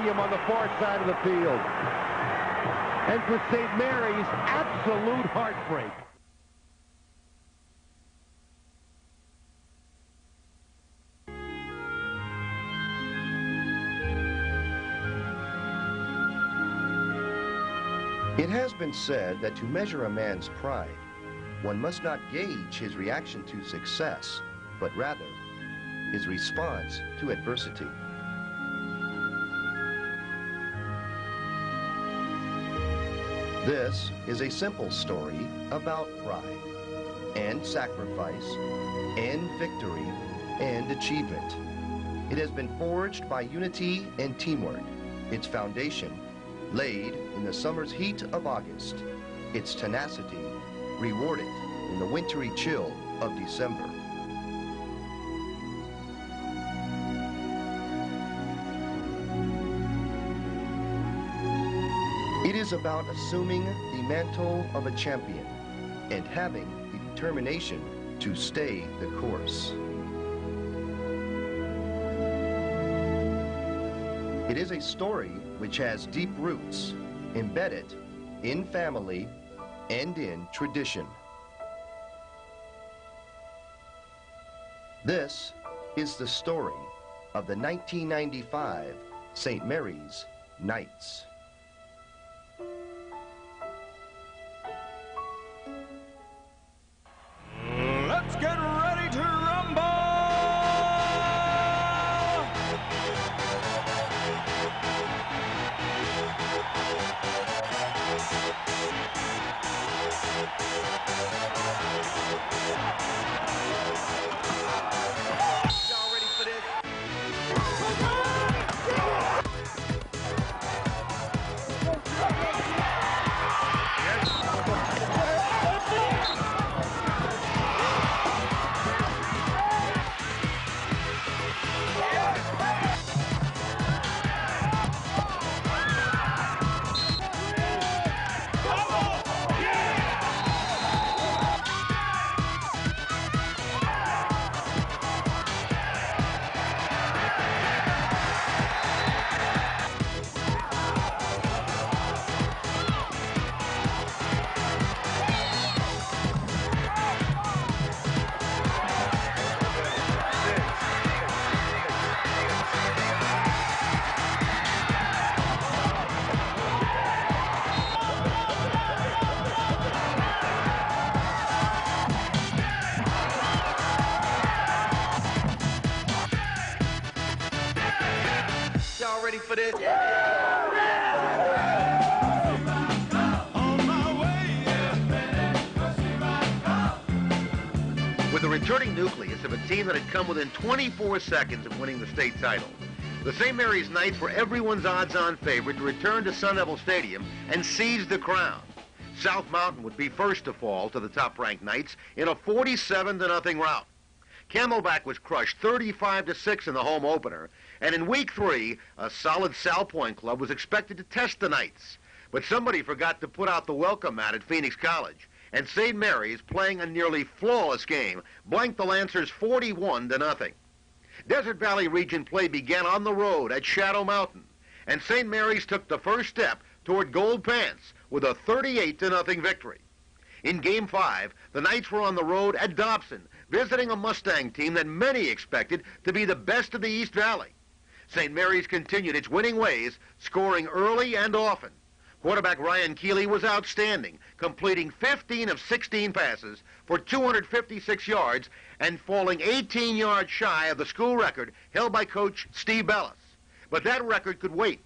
Stadium on the far side of the field. And for St. Mary's, absolute heartbreak. It has been said that to measure a man's pride, one must not gauge his reaction to success, but rather his response to adversity. This is a simple story about pride and sacrifice and victory and achievement. It has been forged by unity and teamwork. Its foundation laid in the summer's heat of August, its tenacity rewarded in the wintry chill of December. It is about assuming the mantle of a champion and having the determination to stay the course. It is a story which has deep roots, embedded in family and in tradition. This is the story of the 1995 St. Mary's Knights. Let's get ready to rumble! Y'all ready for this? Y'all ready for this? With the returning nucleus of a team that had come within 24 seconds of winning the state title, the St. Mary's Knights were everyone's odds-on favorite to return to Sun Devil Stadium and seize the crown. South Mountain would be first to fall to the top-ranked Knights in a 47-0 rout. Camelback was crushed 35-6 in the home opener, and in week 3, a solid Salpointe club was expected to test the Knights. But somebody forgot to put out the welcome mat at Phoenix College, and St. Mary's, playing a nearly flawless game, blanked the Lancers 41-0. Desert Valley Region play began on the road at Shadow Mountain, and St. Mary's took the first step toward Gold Pants with a 38-0 victory. In Game 5, the Knights were on the road at Dobson, visiting a Mustang team that many expected to be the best of the East Valley. St. Mary's continued its winning ways, scoring early and often. Quarterback Ryan Keeley was outstanding, completing 15 of 16 passes for 256 yards and falling 18 yards shy of the school record held by Coach Steve Bellis. But that record could wait.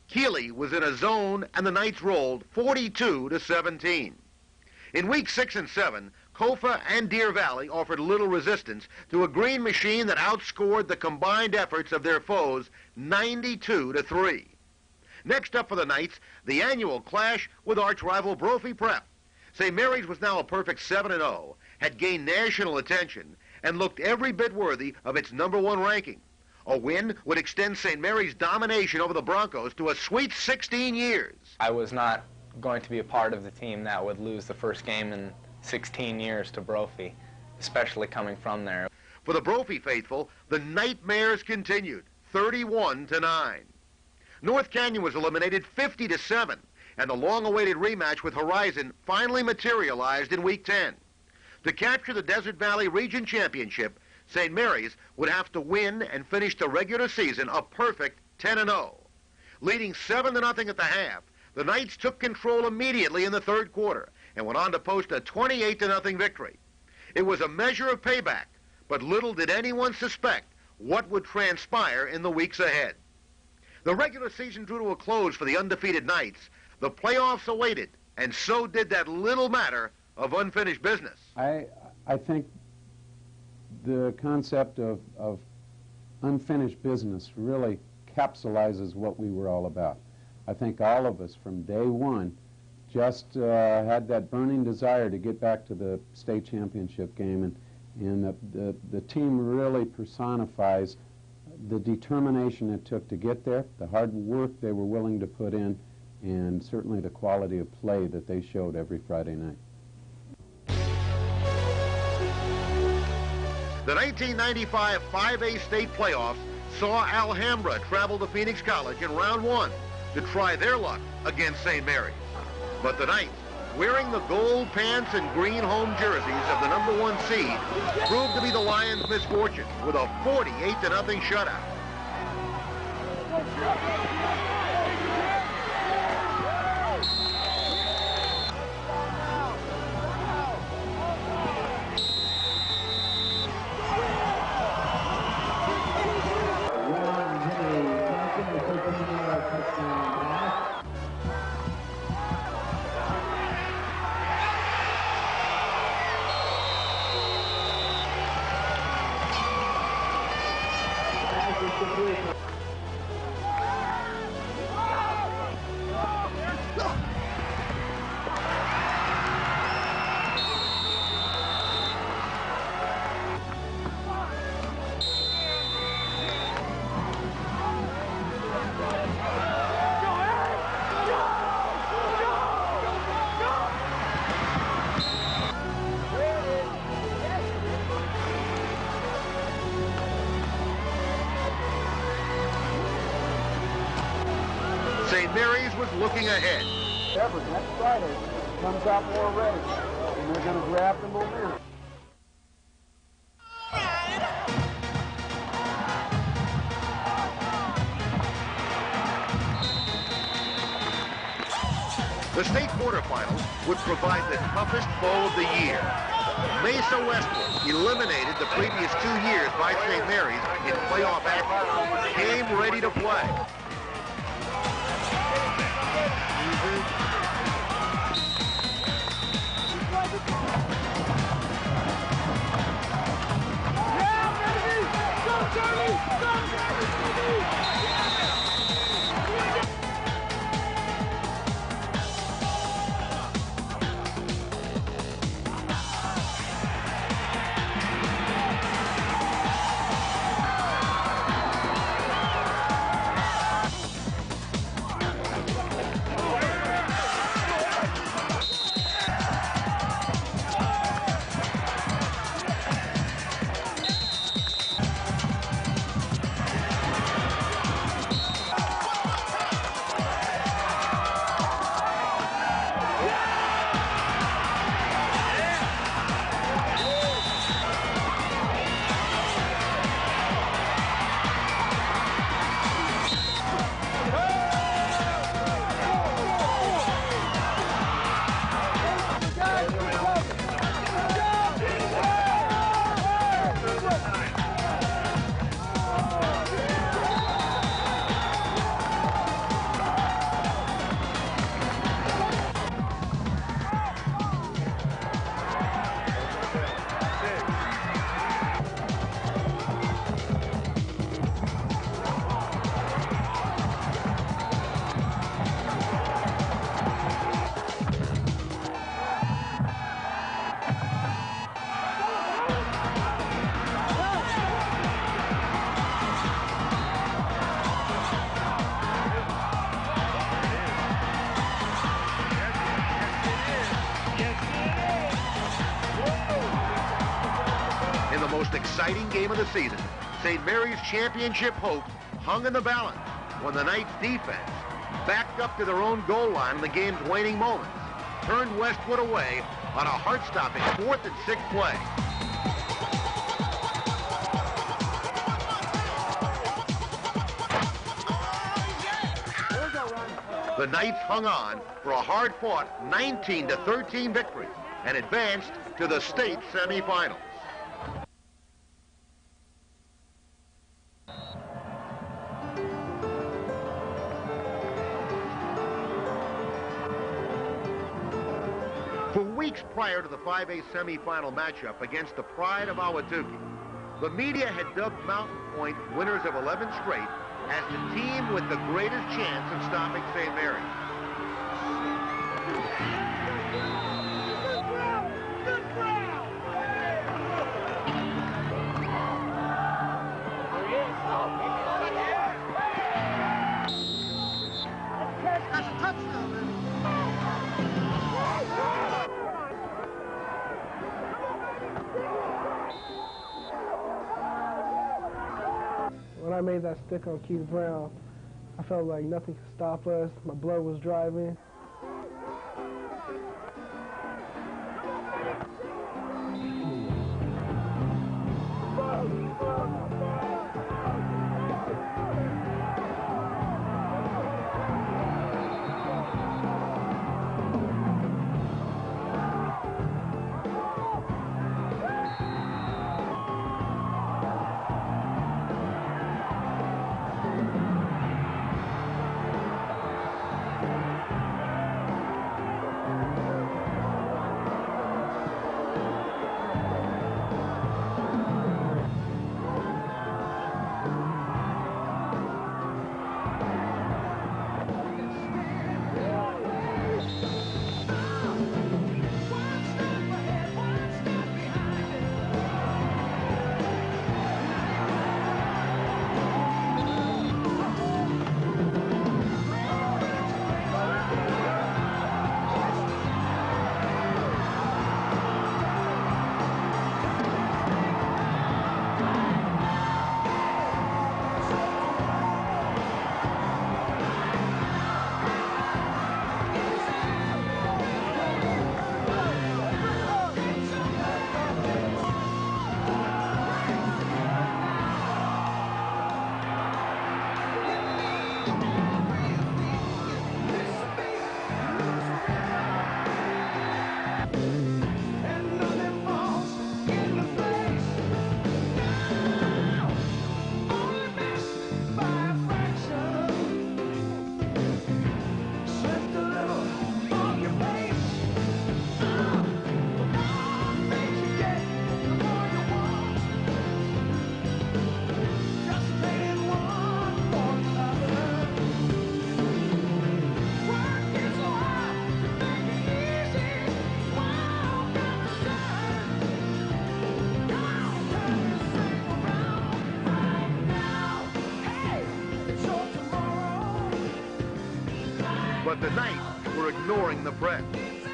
Keeley was in a zone, and the Knights rolled 42-17. In weeks 6 and 7, Kofa and Deer Valley offered little resistance to a green machine that outscored the combined efforts of their foes 92-3. Next up for the Knights, the annual clash with arch-rival Brophy Prep. St. Mary's was now a perfect 7-0, had gained national attention, and looked every bit worthy of its #1 ranking. A win would extend St. Mary's domination over the Broncos to a sweet 16 years. I was not going to be a part of the team that would lose the first game in 16 years to Brophy, especially coming from there. For the Brophy faithful, the nightmares continued, 31-9. North Canyon was eliminated 50-7, and the long-awaited rematch with Horizon finally materialized in Week 10. To capture the Desert Valley Region Championship, St. Mary's would have to win and finish the regular season a perfect 10-0. Leading 7-0 at the half, the Knights took control immediately in the third quarter and went on to post a 28-0 victory. It was a measure of payback, but little did anyone suspect what would transpire in the weeks ahead. The regular season drew to a close for the undefeated Knights. The playoffs awaited, and so did that little matter of unfinished business. I think the concept of unfinished business really capsulizes what we were all about. I think all of us from day one just had that burning desire to get back to the state championship game, and the team really personifies the determination it took to get there, the hard work they were willing to put in, and certainly the quality of play that they showed every Friday night. The 1995 5A state playoffs saw Alhambra travel to Phoenix College in round one to try their luck against St. Mary's. But the Knights, wearing the gold pants and green home jerseys of the #1 seed, proved to be the Lions' misfortune with a 48-0 shutout. St. Mary's was looking ahead. Everett, next Friday, comes out more ready, and they're going to grab the momentum. The state quarterfinals would provide the toughest bowl of the year. Mesa Westwood, eliminated the previous 2 years by St. Mary's in playoff action, came ready to play. Most exciting game of the season, St. Mary's championship hope hung in the balance when the Knights defense, backed up to their own goal line in the game's waning moments, turned Westwood away on a heart-stopping 4th and 6 play. The Knights hung on for a hard-fought 19-13 victory and advanced to the state semifinals. For weeks prior to the 5A semifinal matchup against the Pride of Ahwatukee, the media had dubbed Mountain Point winners of 11 straight as the team with the greatest chance of stopping St. Mary's. When I made that stick on Keith Brown, I felt like nothing could stop us. My blood was driving. But the Knights were ignoring the press.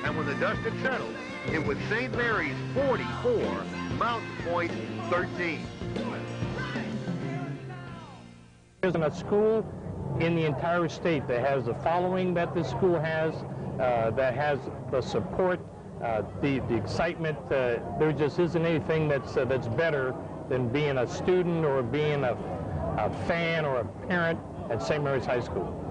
And when the dust had settled, it was St. Mary's 44, Mountain Point 13. There's a school in the entire state that has the following that this school has, that has the support, the excitement. There just isn't anything that's better than being a student or being a fan or a parent at St. Mary's High School.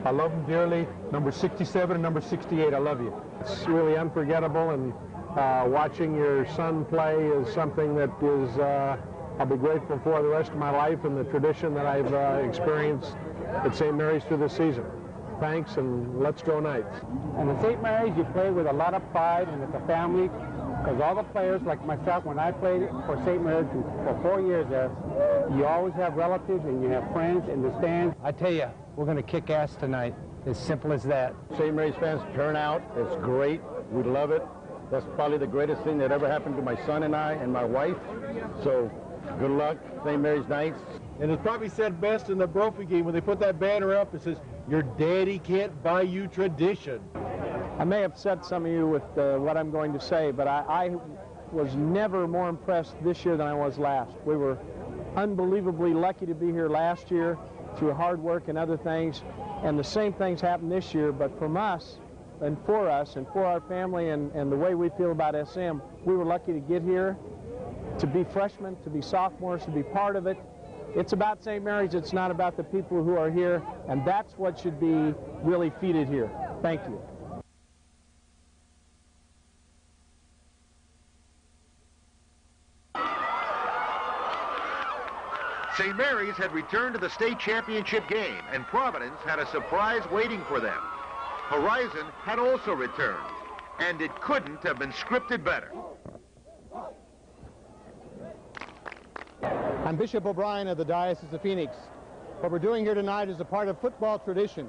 I love them dearly. Number 67 and number 68, I love you. It's really unforgettable, and watching your son play is something that is, I'll be grateful for the rest of my life, and the tradition that I've experienced at St. Mary's through this season. Thanks, and let's go Knights. And at St. Mary's, you play with a lot of pride and with the family, because all the players, like myself, when I played for St. Mary's for 4 years there, you always have relatives and you have friends in the stands. I tell you, we're going to kick ass tonight. As simple as that. St. Mary's fans turn out. It's great. We love it. That's probably the greatest thing that ever happened to my son and I and my wife. So good luck, St. Mary's Knights. And it's probably said best in the Brophy game when they put that banner up. It says, "Your daddy can't buy you tradition." I may upset some of you with what I'm going to say, but I was never more impressed this year than I was last. We were unbelievably lucky to be here last year. through hard work and other things. And the same things happen this year, but from us and for our family and the way we feel about SM, we were lucky to get here, to be freshmen, to be sophomores, to be part of it. It's about St. Mary's. It's not about the people who are here, and that's what should be really feeded here. Thank you. St. Mary's had returned to the state championship game, and Providence had a surprise waiting for them. Horizon had also returned, and it couldn't have been scripted better. I'm Bishop O'Brien of the Diocese of Phoenix. What we're doing here tonight is a part of football tradition,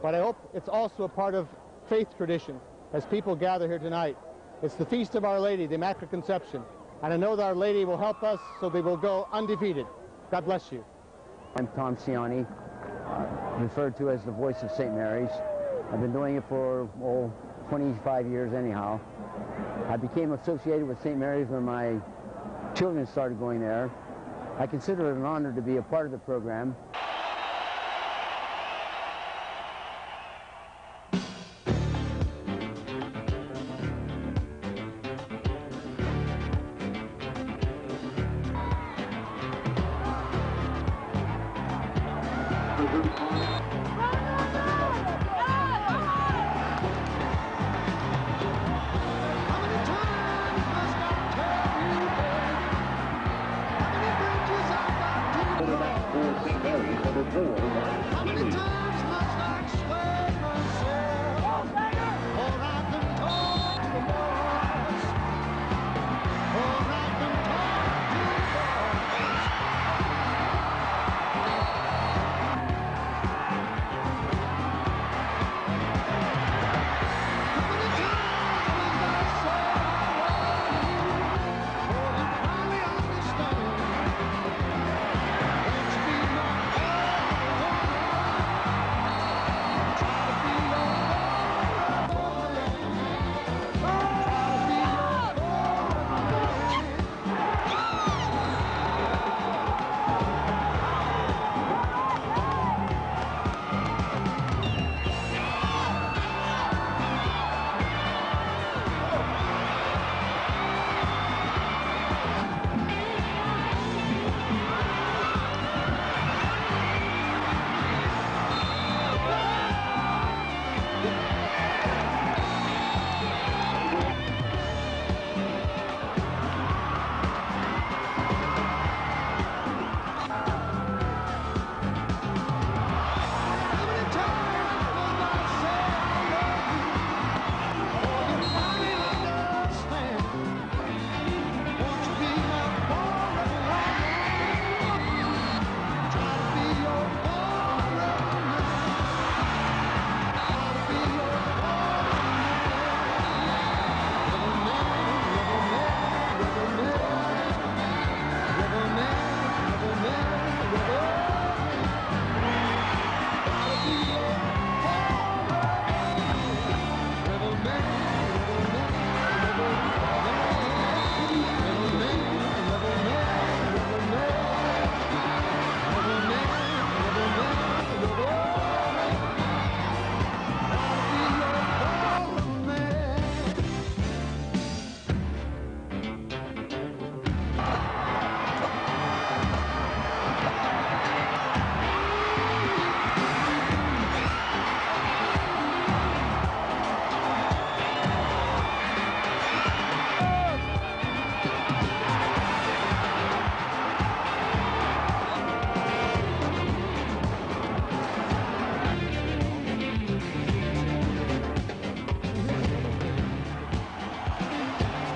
but I hope it's also a part of faith tradition as people gather here tonight. It's the Feast of Our Lady, the Immaculate Conception, and I know that Our Lady will help us so they will go undefeated. God bless you. I'm Tom Ciani, referred to as the voice of St. Mary's. I've been doing it for 25 years anyhow. I became associated with St. Mary's when my children started going there. I consider it an honor to be a part of the program.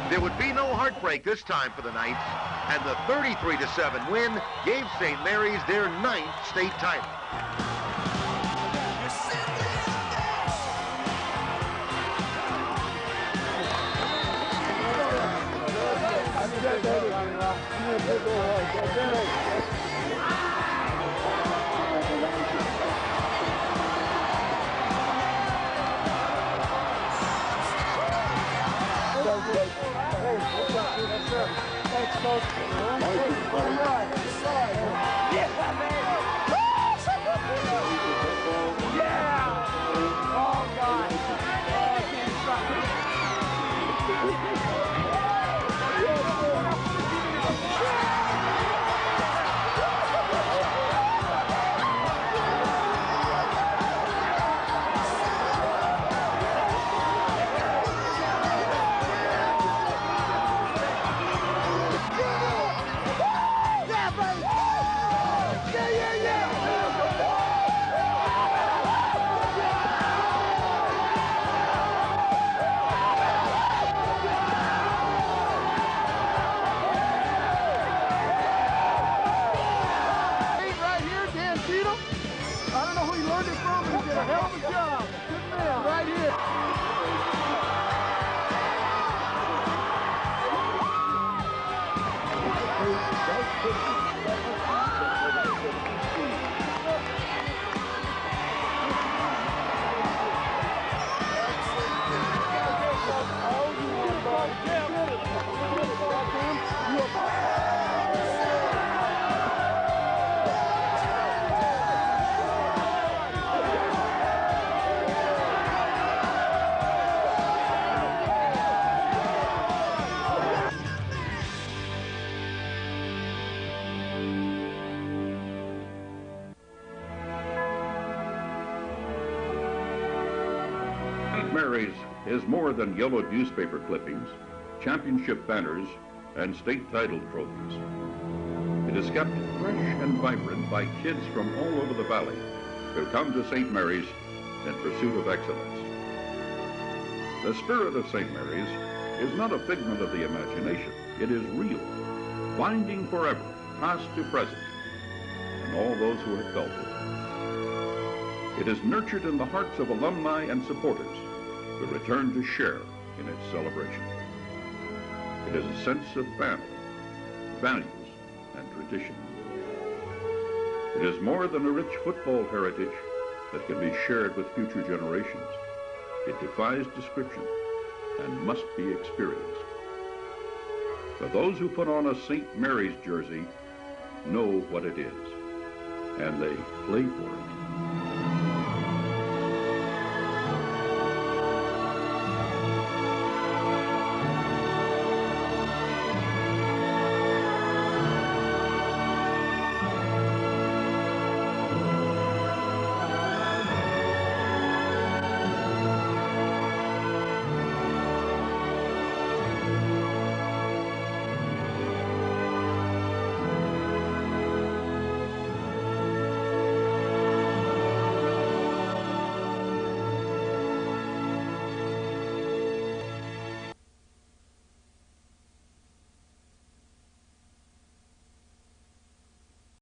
There would be no heartbreak this time for the Knights, and the 33-7 win gave St. Mary's their 9th state title. Thanks, folks. Mary's is more than yellowed newspaper clippings, championship banners, and state title trophies. It is kept fresh and vibrant by kids from all over the valley who come to St. Mary's in pursuit of excellence. The spirit of St. Mary's is not a figment of the imagination. It is real, binding forever, past to present, and all those who have felt it. It is nurtured in the hearts of alumni and supporters who return to share in its celebration. It is a sense of family, values, and tradition. It is more than a rich football heritage that can be shared with future generations. It defies description and must be experienced. For those who put on a St. Mary's jersey know what it is, and they play for it.